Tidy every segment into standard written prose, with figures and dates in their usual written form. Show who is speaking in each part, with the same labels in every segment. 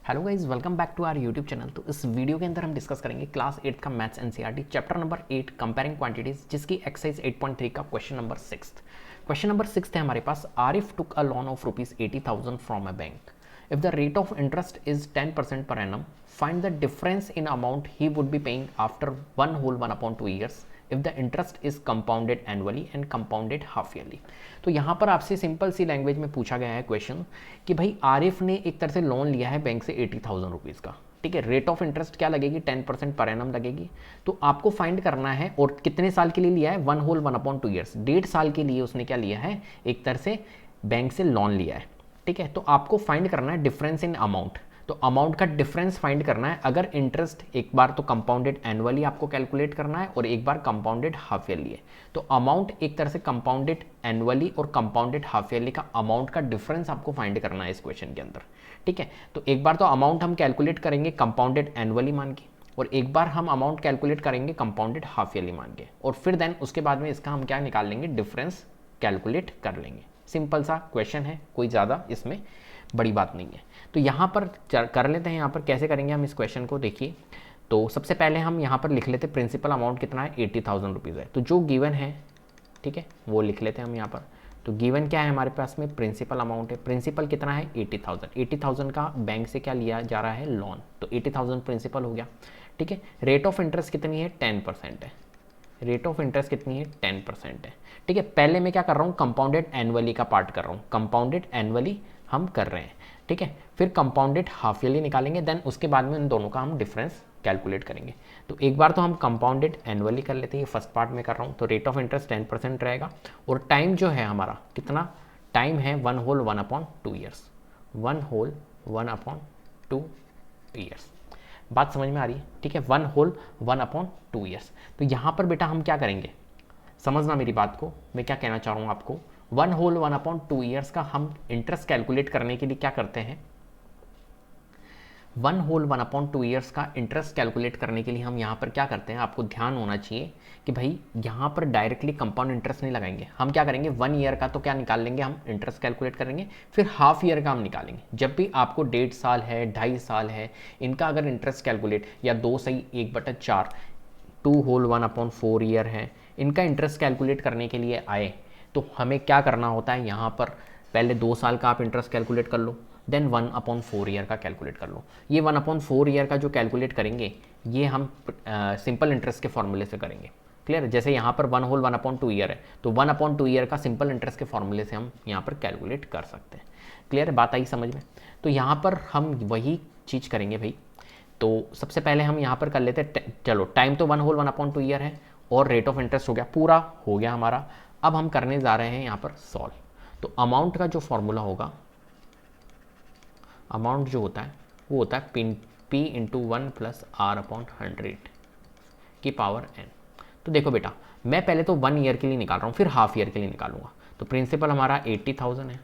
Speaker 1: Hello guys, welcome back to our YouTube channel. तो इस video के अंदर हम डिस्कस करेंगे क्लास 8 का maths NCERT chapter number 8 comparing quantities, जिसकी एक्सरसाइज 8.3 का क्वेश्चन नंबर 6। क्वेश्चन नंबर 6 है हमारे पास। Arif took a loan of ₹80,000 from a bank. If the rate of interest is 10% per annum, find the difference in amount he would be paying after 1/1/2 years if the interest is compounded annually and compounded half yearly। तो यहाँ पर आपसे simple सी language में पूछा गया है question कि भाई आरिफ ने एक तरह से लोन लिया है बैंक से 80,000 रुपीज़ का। ठीक है, रेट ऑफ इंटरेस्ट क्या लगेगी? 10% पर एनम लगेगी। तो आपको फाइंड करना है, और कितने साल के लिए लिया है? 1/1/2 ईयर्स, 1.5 साल के लिए उसने क्या लिया है? एक तरह से बैंक से लोन लिया है। ठीक है, तो आपको फाइंड करना है डिफरेंस इन अमाउंट। तो अमाउंट का डिफरेंस फाइंड करना है। अगर इंटरेस्ट एक बार तो कंपाउंडेड एनुअली आपको कैलकुलेट करना है और एक बार कंपाउंडेड हाफ ईयरली है। तो अमाउंट एक तरह से कंपाउंडेड एनुअली और कंपाउंडेड हाफ ईयरली का अमाउंट का डिफरेंस आपको फाइंड करना है इस क्वेश्चन के अंदर। ठीक है, तो एक बार तो अमाउंट हम कैलकुलेट करेंगे कंपाउंडेड एनुअली मान के, और एक बार हम अमाउंट कैलकुलेट करेंगे कंपाउंडेड हाफ ईयरली मान के, और फिर देन उसके बाद में इसका हम क्या निकाल लेंगे? डिफरेंस कैलकुलेट कर लेंगे। सिंपल सा क्वेश्चन है, कोई ज़्यादा इसमें बड़ी बात नहीं है। तो यहाँ पर कर लेते हैं। यहाँ पर कैसे करेंगे हम इस क्वेश्चन को? देखिए, तो सबसे पहले हम यहाँ पर लिख लेते प्रिंसिपल अमाउंट कितना है? 80,000 रुपीज़ है। तो जो गिवन है, ठीक है, वो लिख लेते हैं हम यहाँ पर। तो गिवन क्या है हमारे पास में? प्रिंसिपल अमाउंट है। प्रिंसिपल कितना है? 80,000। 80,000 का बैंक से क्या लिया जा रहा है? लोन। तो 80,000 प्रिंसिपल हो गया। ठीक है, रेट ऑफ इंटरेस्ट कितनी है? 10% है। रेट ऑफ इंटरेस्ट कितनी है? 10% है। ठीक है, पहले मैं क्या कर रहा हूँ? कंपाउंडेड एनुअली का पार्ट कर रहा हूँ। कंपाउंडेड एनुअली हम कर रहे हैं। ठीक है, फिर कंपाउंडेड हाफ ईयरली निकालेंगे, देन उसके बाद में उन दोनों का हम डिफरेंस कैलकुलेट करेंगे। तो एक बार तो हम कंपाउंडेड एनुअली कर लेते हैं, ये फर्स्ट पार्ट में कर रहा हूँ। तो रेट ऑफ इंटरेस्ट 10% रहेगा, और टाइम जो है हमारा कितना टाइम है? 1/1/2 ईयर्स। 1/1/2 ईयर्स। बात समझ में आ रही है? ठीक है, 1/1/2 ईयर्स। तो यहाँ पर बेटा हम क्या करेंगे, समझना मेरी बात को, मैं क्या कहना चाह रहा हूँ आपको। 1/1/2 ईयर्स का हम इंटरेस्ट कैलकुलेट करने के लिए क्या करते हैं? 1/1/2 ईयर्स का इंटरेस्ट कैलकुलेट करने के लिए हम यहाँ पर क्या करते हैं? आपको ध्यान होना चाहिए कि भाई यहाँ पर डायरेक्टली कंपाउंड इंटरेस्ट नहीं लगाएंगे। हम क्या करेंगे? 1 ईयर का तो क्या निकाल लेंगे हम? इंटरेस्ट कैलकुलेट करेंगे। फिर हाफ ईयर का हम निकालेंगे। जब भी आपको 1.5 साल है, 2.5 साल है, इनका अगर इंटरेस्ट कैलकुलेट, या 2 सही 1/4, 2/1/4 ईयर है, इनका इंटरेस्ट कैलकुलेट करने के लिए आए, तो हमें क्या करना होता है? यहाँ पर पहले 2 साल का आप इंटरेस्ट कैलकुलेट कर लो, देन 1/4 ईयर का कैलकुलेट कर लो। ये 1/4 ईयर का जो कैलकुलेट करेंगे, ये हम सिंपल इंटरेस्ट के फॉर्मूले से करेंगे। क्लियर? जैसे यहाँ पर 1/2 ईयर है, तो 1/2 ईयर का सिंपल इंटरेस्ट के फॉर्मूले से हम यहाँ पर कैलकुलेट कर सकते हैं। क्लियर? बात आई समझ में? तो यहाँ पर हम वही चीज़ करेंगे भाई। तो सबसे पहले हम यहाँ पर कर लेते हैं, चलो टाइम तो 1/2 ईयर है, और रेट ऑफ इंटरेस्ट हो गया, पूरा हो गया हमारा। अब हम करने जा रहे हैं यहाँ पर सॉल्व। तो अमाउंट का जो फॉर्मूला होगा, अमाउंट जो होता है वो होता है P इंटू 1 + R/100 की पावर n। तो देखो बेटा, मैं पहले तो 1 ईयर के लिए निकाल रहा हूँ, फिर हाफ ईयर के लिए निकालूंगा। तो प्रिंसिपल हमारा 80,000 है,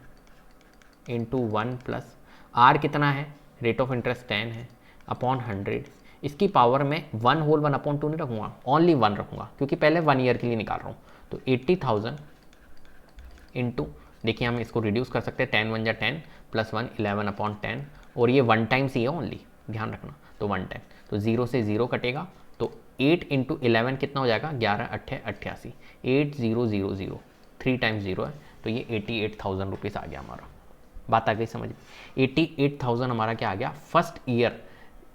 Speaker 1: इंटू 1 + R कितना है? रेट ऑफ इंटरेस्ट 10 है, अपॉन 100। इसकी पावर में 1/1/2 नहीं रखूँगा, ओनली 1 रखूँगा, क्योंकि पहले 1 ईयर के लिए निकाल रहा हूँ। तो 80,000 इंटू, देखिए हम इसको रिड्यूस कर सकते हैं, 10 × 1 = 10 + 1 11/10, और ये 1 टाइम्स ही है ओनली, ध्यान रखना। तो 1 टाइम, तो 0 से 0 कटेगा, तो 8 × 11 कितना हो जाएगा? 11 × 8 = 88, 8000, 3 टाइम्स 0 है, तो ये 88,000 रुपीज़ आ गया हमारा। बात आ गई समझ में? 88,000 हमारा क्या आ गया? फर्स्ट ईयर,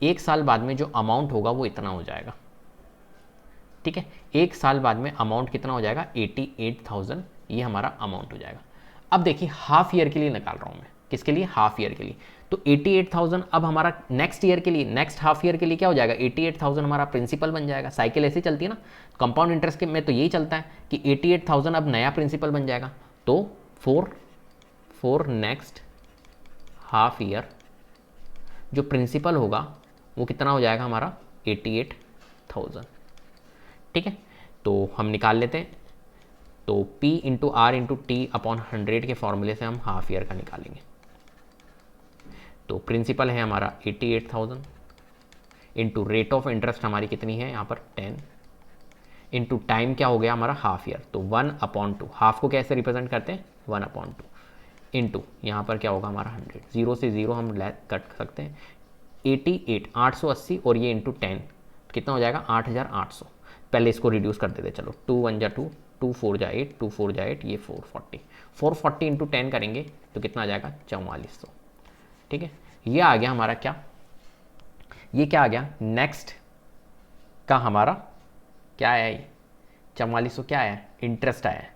Speaker 1: 1 साल बाद में जो अमाउंट होगा वो इतना हो जाएगा। ठीक है, 1 साल बाद में अमाउंट कितना हो जाएगा? 88,000, ये हमारा अमाउंट हो जाएगा। अब देखिए, हाफ ईयर के लिए निकाल रहा हूँ मैं। किसके लिए? हाफ ईयर के लिए। तो 88,000 अब हमारा नेक्स्ट ईयर के लिए, नेक्स्ट हाफ ईयर के लिए क्या हो जाएगा? 88,000 हमारा प्रिंसिपल बन जाएगा। साइकिल ऐसे चलती है ना, कंपाउंड इंटरेस्ट के में तो यही चलता है कि 88,000 अब नया प्रिंसिपल बन जाएगा। तो फॉर नेक्स्ट हाफ ईयर जो प्रिंसिपल होगा वो कितना हो जाएगा हमारा? 88,000। ठीक है, तो हम निकाल लेते हैं। तो P into R into T/100 के फॉर्मूले से हम हाफ ईयर का निकालेंगे। तो प्रिंसिपल है हमारा 88,000, इंटू रेट ऑफ इंटरेस्ट हमारी कितनी है यहाँ पर? 10, इंटू टाइम क्या हो गया हमारा? हाफ ईयर, तो 1/2। हाफ को कैसे रिप्रेजेंट करते हैं? 1/2, इंटू यहाँ पर क्या होगा हमारा? 100। 0 से 0 हम कट सकते हैं, 88 880 और ये इंटू 10 कितना हो जाएगा 8800। पहले इसको रिड्यूस कर देते चलो, 2 1 जा 2, 2 4 जा 8, 2 4 जा 8, ये 440, 440 इंटू 10 करेंगे तो कितना आ जाएगा 4400। ठीक है, ये आ गया हमारा क्या, ये क्या आ गया नेक्स्ट का हमारा क्या आया, ये 4400 क्या आया, इंटरेस्ट आया है।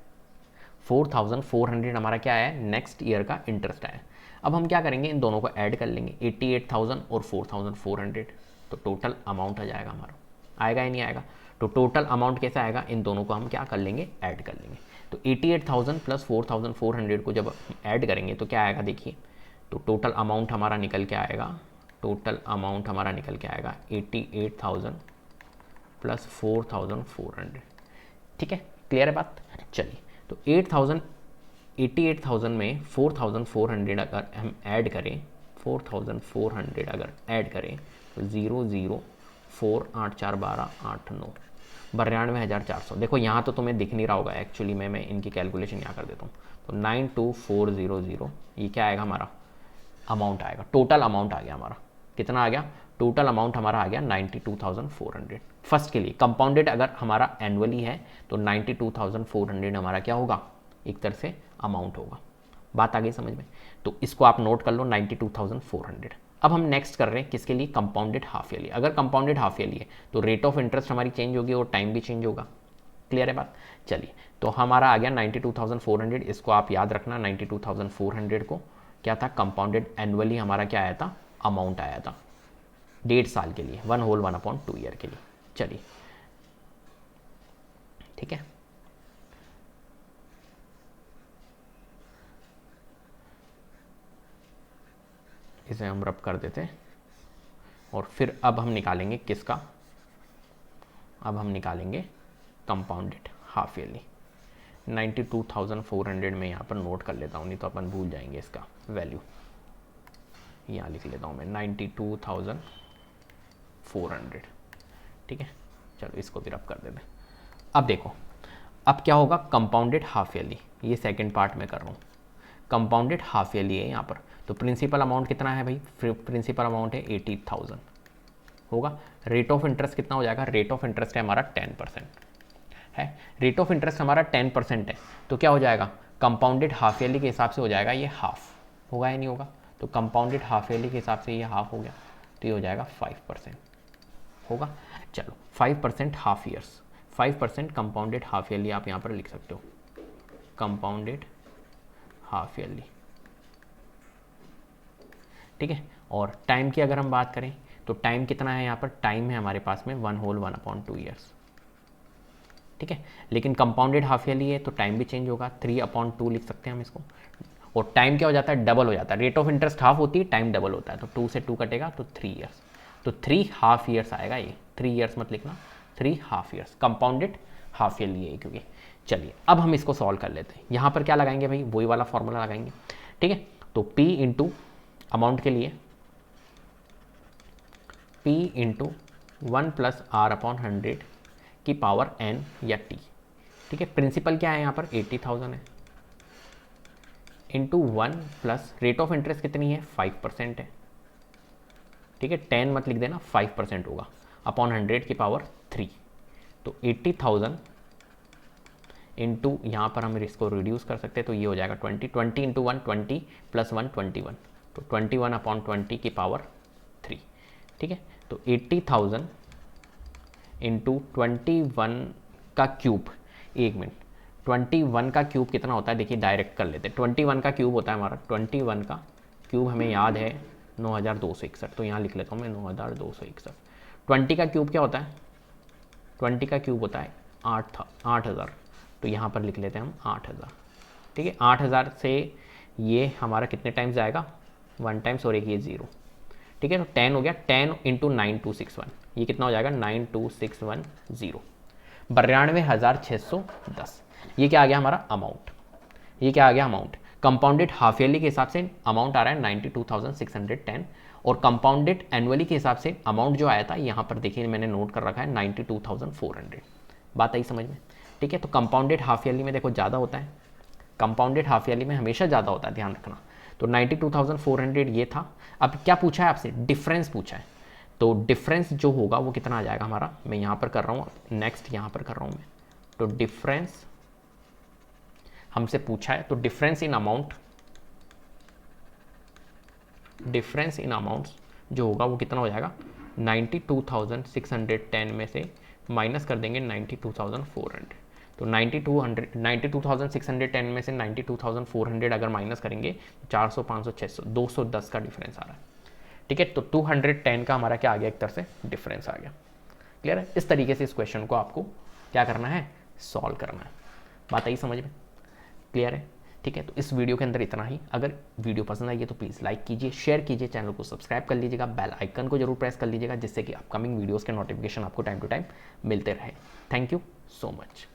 Speaker 1: 4400 हमारा क्या आया है, नेक्स्ट ईयर का इंटरेस्ट आया है। अब हम क्या करेंगे, इन दोनों को ऐड कर लेंगे, 88,000 और 4400, तो टोटल अमाउंट आ जाएगा हमारा, आएगा या नहीं आएगा। तो टोटल अमाउंट कैसे आएगा, इन दोनों को हम क्या कर लेंगे, ऐड कर लेंगे। तो 88,000 प्लस 4400 को जब ऐड करेंगे तो क्या आएगा देखिए, तो टोटल अमाउंट हमारा निकल के आएगा, टोटल अमाउंट हमारा निकल के आएगा 88,000 प्लस 4400। ठीक है, क्लियर है बात। चलिए, तो 88,000 में 4400 अगर हम ऐड करें, 4400 अगर ऐड करें तो 0 0 4 8 4 12 8 9 92,400। देखो यहाँ तो तुम्हें दिख नहीं रहा होगा एक्चुअली, मैं इनकी कैलकुलेशन यहाँ कर देता हूँ। तो 92400 ये क्या आएगा हमारा अमाउंट आएगा, टोटल अमाउंट आ गया हमारा, कितना आ गया, टोटल अमाउंट हमारा आ गया 92,400 फर्स्ट के लिए। कंपाउंडेड अगर हमारा एनुअली है तो 92,400 हमारा क्या होगा, एक तरह से अमाउंट होगा। बात आ गई समझ में, तो इसको आप नोट कर लो 92,400। अब हम नेक्स्ट कर रहे हैं किसके लिए, कंपाउंडेड हाफ ईयरली। अगर कंपाउंडेड हाफ ईयरली है तो रेट ऑफ इंटरेस्ट हमारी चेंज होगी और टाइम भी चेंज होगा। क्लियर है बात। चलिए, तो हमारा आ गया 92,400, इसको आप याद रखना। 92,400 को क्या था, कंपाउंडेड एनुअली हमारा क्या आया था, अमाउंट आया था 1.5 साल के लिए, 1/2 ईयर के लिए। चलिए ठीक है, इसे हम रब कर देते हैं और फिर अब हम निकालेंगे किसका, अब हम निकालेंगे कंपाउंडेड हाफ ईयरली। 92,400 में यहाँ पर नोट कर लेता हूँ, नहीं तो अपन भूल जाएंगे इसका वैल्यू। यहाँ लिख लेता हूँ मैं 92,400। ठीक है, चलो इसको भी रब कर देते हैं। अब देखो, अब क्या होगा, कंपाउंडेड हाफ ईयरली, ये सेकंड पार्ट में कर रहा हूँ। कंपाउंडेड हाफ ईयरली है यहाँ पर, तो प्रिंसिपल अमाउंट कितना है भाई, प्रिंसिपल अमाउंट है 80,000 होगा। रेट ऑफ इंटरेस्ट कितना हो जाएगा, रेट ऑफ इंटरेस्ट है हमारा 10% है, रेट ऑफ इंटरेस्ट हमारा 10% है, तो क्या हो जाएगा, कंपाउंडेड हाफ ईयरली के हिसाब से हो जाएगा ये हाफ, होगा या नहीं होगा। तो कंपाउंडेड हाफ ईयरली के हिसाब से ये हाफ हो गया, तो ये हो जाएगा 5% होगा। चलो 5% half years, 5% compounded half yearly आप यहाँ पर लिख सकते हो, कंपाउंडेड हाफ ईयरली। ठीक है, और टाइम की अगर हम बात करें तो टाइम कितना है यहाँ पर, टाइम है हमारे पास में 1/2 ईयर्स। ठीक है, लेकिन कंपाउंडेड हाफ ईयरली है तो टाइम भी चेंज होगा, 3/2 लिख सकते हैं हम इसको। और टाइम क्या हो जाता है, डबल हो जाता है। रेट ऑफ इंटरेस्ट हाफ होती है, टाइम डबल होता है, तो 2 से 2 कटेगा तो 3 ईयर्स, तो 3 हाफ ईयर्स आएगा ये। 3 ईयर्स मत लिखना, 3 half years compounded half yearly है क्योंकि। चलिए अब हम इसको सॉल्व कर लेते हैं। यहाँ पर क्या लगाएंगे भाई, वही वाला फॉर्मूला लगाएंगे। ठीक है, तो P इंटू अमाउंट के लिए P इंटू 1 प्लस R/100 की पावर n या t। ठीक है, प्रिंसिपल क्या है यहाँ पर 80,000 है, into 1 plus rate of interest कितनी है 5% है। ठीक है, 10 मत लिख देना, 5% होगा, अपॉन 100 की पावर 3। तो 80,000 इंटू यहाँ पर हम इसको रिड्यूस कर सकते हैं, तो ये हो जाएगा 20 इंटू 1 20 प्लस 1 21, तो 21/20 की पावर 3। ठीक है, तो 80,000 इंटू 21 का क्यूब, एक मिनट, 21 का क्यूब कितना होता है देखिए, डायरेक्ट कर लेते हैं। 21 का क्यूब होता है हमारा, 21 का क्यूब हमें याद है 9,261, तो यहाँ लिख लेता हूँ मैं 9,261। 20 का क्यूब क्या होता है, 20 का क्यूब होता है 8,000, तो यहाँ पर लिख लेते हैं हम 8,000। ठीक है, 8,000 से ये हमारा कितने टाइम्स जाएगा, 1 टाइम्स और एक ये 0। ठीक है, तो 10 हो गया, 10 इंटू 9261, ये कितना हो जाएगा 92610, 92,610। ये क्या आ गया हमारा अमाउंट, ये क्या आ गया अमाउंट। कंपाउंडेड हाफ ईयरली के हिसाब से अमाउंट आ रहा है 92,610, और कंपाउंडेड एनुअली के हिसाब से अमाउंट जो आया था यहाँ पर देखिए मैंने नोट कर रखा है 92,400। बात आई समझ में। ठीक है, तो कंपाउंडेड हाफ ईयरली में देखो ज़्यादा होता है, कंपाउंडेड हाफ ईयरली में हमेशा ज़्यादा होता है, ध्यान रखना। तो 92,400 ये था। अब क्या पूछा है आपसे, डिफरेंस पूछा है, तो डिफरेंस जो होगा वो कितना आ जाएगा हमारा, मैं यहाँ पर कर रहा हूँ, नेक्स्ट यहाँ पर कर रहा हूँ मैं, तो डिफरेंस हमसे पूछा है, तो difference in amount, difference in amounts जो होगा वो कितना हो जाएगा, 92,610 में से माइनस कर देंगे 92,400, तो 92,610 में से 92,400 अगर माइनस करेंगे 400, 500, 600, 210 का डिफरेंस आ रहा है। ठीक है, तो 210 का हमारा क्या आ गया, एक तरह से डिफरेंस आ गया। क्लियर है? इस तरीके से इस क्वेश्चन को आपको क्या करना है, सॉल्व करना है। बात आई समझ में? क्लियर है? ठीक है, तो इस वीडियो के अंदर इतना ही। अगर वीडियो पसंद आई है तो प्लीज़ लाइक कीजिए, शेयर कीजिए, चैनल को सब्सक्राइब कर लीजिएगा, बेल आइकन को जरूर प्रेस कर लीजिएगा, जिससे कि अपकमिंग वीडियोस के नोटिफिकेशन आपको टाइम टू टाइम मिलते रहे। Thank you so much.